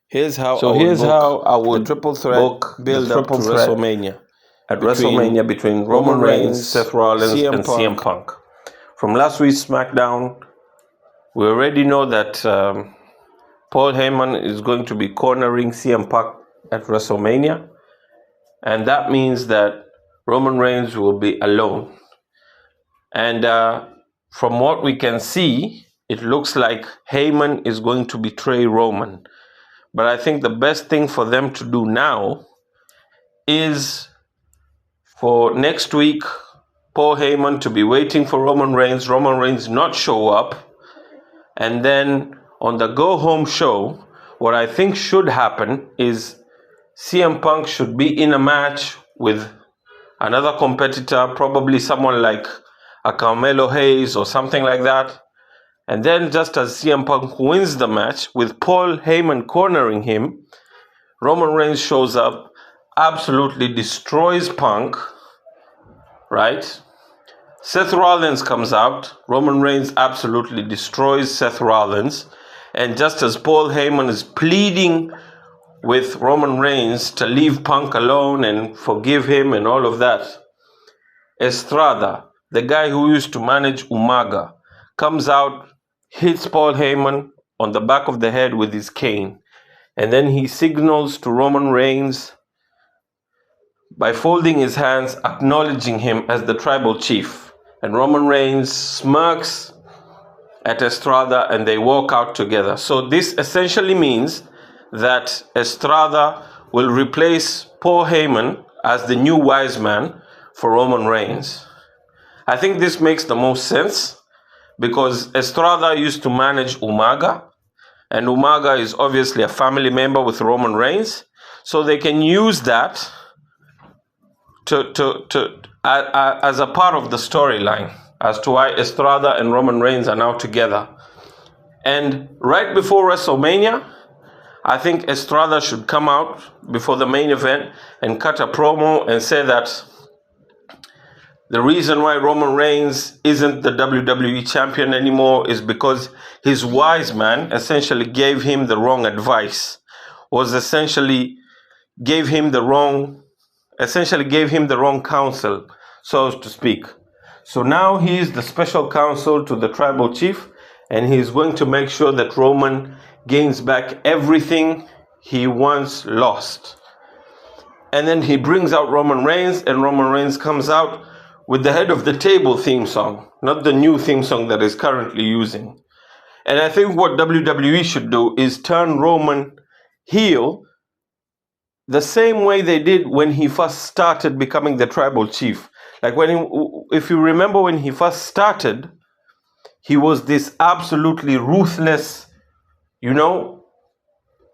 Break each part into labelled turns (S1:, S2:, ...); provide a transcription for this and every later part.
S1: Here's how
S2: So
S1: I would
S2: here's
S1: book
S2: how I
S1: the
S2: would
S1: triple threat
S2: book the
S1: build up to
S2: triple threat
S1: WrestleMania
S2: at
S1: between
S2: WrestleMania between Roman Reigns, Seth Rollins, and CM Punk. From last week's SmackDown, we already know that Paul Heyman is going to be cornering CM Punk at WrestleMania, and that means that Roman Reigns will be alone. And from what we can see, it looks like Heyman is going to betray Roman. But I think the best thing for them to do now is for next week, Paul Heyman to be waiting for Roman Reigns not show up, and then on the go home show, what I think should happen is CM Punk should be in a match with another competitor, probably someone like a Carmelo Hayes or something like that. And then just as CM Punk wins the match with Paul Heyman cornering him, Roman Reigns shows up, absolutely destroys Punk, right? Seth Rollins comes out. Roman Reigns absolutely destroys Seth Rollins. And just as Paul Heyman is pleading with Roman Reigns to leave Punk alone and forgive him and all of that, Estrada, the guy who used to manage Umaga, comes out, hits Paul Heyman on the back of the head with his cane. And then he signals to Roman Reigns by folding his hands, acknowledging him as the tribal chief. And Roman Reigns smirks at Estrada and they walk out together. So this essentially means that Estrada will replace Paul Heyman as the new Wiseman for Roman Reigns. I think this makes the most sense because Estrada used to manage Umaga, and Umaga is obviously a family member with Roman Reigns, so they can use that as a part of the storyline as to why Estrada and Roman Reigns are now together. And right before WrestleMania, I think Estrada should come out before the main event and cut a promo and say that the reason why Roman Reigns isn't the WWE champion anymore is because his wise man essentially gave him the wrong advice, gave him the wrong counsel, so to speak. So now he is the special counsel to the tribal chief, and he's going to make sure that Roman gains back everything he once lost. And then he brings out Roman Reigns, and Roman Reigns comes out with the Head of the Table theme song, not the new theme song that is currently using. And I think what WWE should do is turn Roman heel the same way they did when he first started becoming the tribal chief. Like if you remember when he first started, he was this absolutely ruthless,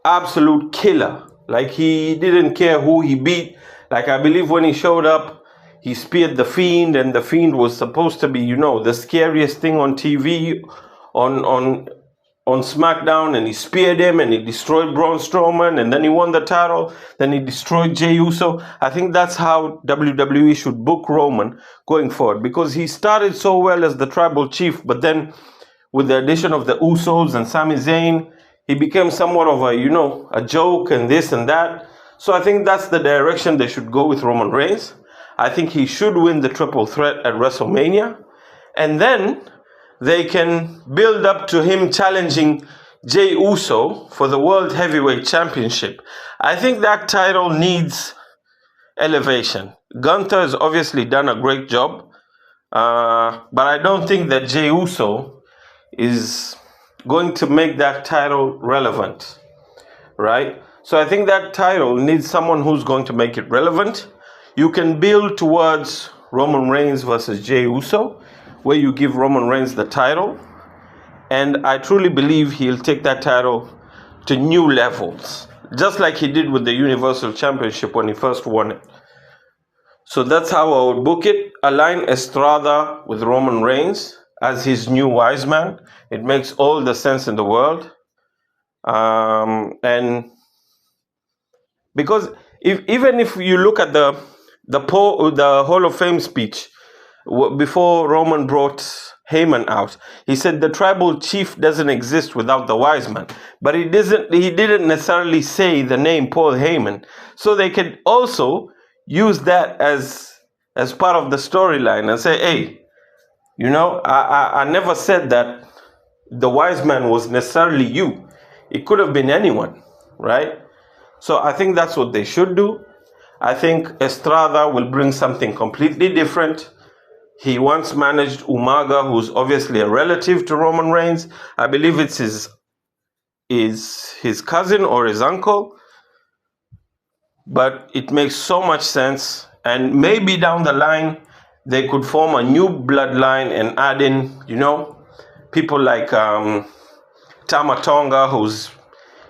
S2: absolute killer. Like he didn't care who he beat. Like I believe when he showed up, he speared the Fiend, and the Fiend was supposed to be, the scariest thing on TV, on SmackDown, and he speared him and he destroyed Braun Strowman, and then he won the title, then he destroyed Jey Uso. I think that's how WWE should book Roman going forward, because he started so well as the tribal chief, but then with the addition of the Usos and Sami Zayn, he became somewhat of a joke and this and that. So I think that's the direction they should go with Roman Reigns. I think he should win the triple threat at WrestleMania, and then they can build up to him challenging Jey Uso for the World Heavyweight Championship. I think that title needs elevation. Gunther has obviously done a great job, but I don't think that Jey Uso is going to make that title relevant, right? So I think that title needs someone who's going to make it relevant. You can build towards Roman Reigns versus Jey Uso, where you give Roman Reigns the title, and I truly believe he'll take that title to new levels, just like he did with the Universal Championship when he first won it. So that's how I would book it. Align Estrada with Roman Reigns as his new wise man. It makes all the sense in the world. And because even if you look at the Hall of Fame speech before Roman brought Heyman out. He said the tribal chief doesn't exist without the Wiseman, but he didn't necessarily say the name Paul Heyman. So they could also use that as part of the storyline and say, hey, I never said that the Wiseman was necessarily you. It could have been anyone, right? So I think that's what they should do. I think Estrada will bring something completely different. He once managed Umaga, who's obviously a relative to Roman Reigns. I believe it's his cousin or his uncle. But it makes so much sense. And maybe down the line, they could form a new bloodline and add in, people like Tama Tonga, who's,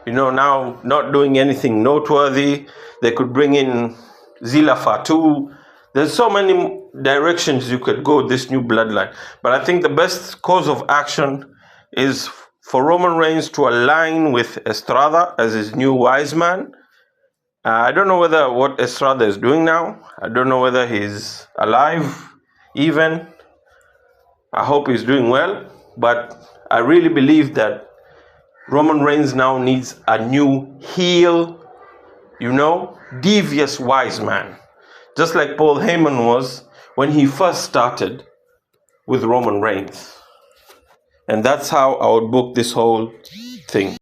S2: now not doing anything noteworthy. They could bring in Zila Fatu. There's so many directions you could go this new bloodline. But I think the best course of action is for Roman Reigns to align with Estrada as his new Wiseman. I don't know what Estrada is doing now. I don't know whether he's alive even. I hope he's doing well. But I really believe that Roman Reigns now needs a new heel, devious Wiseman. Just like Paul Heyman was when he first started with Roman Reigns. And that's how I would book this whole thing.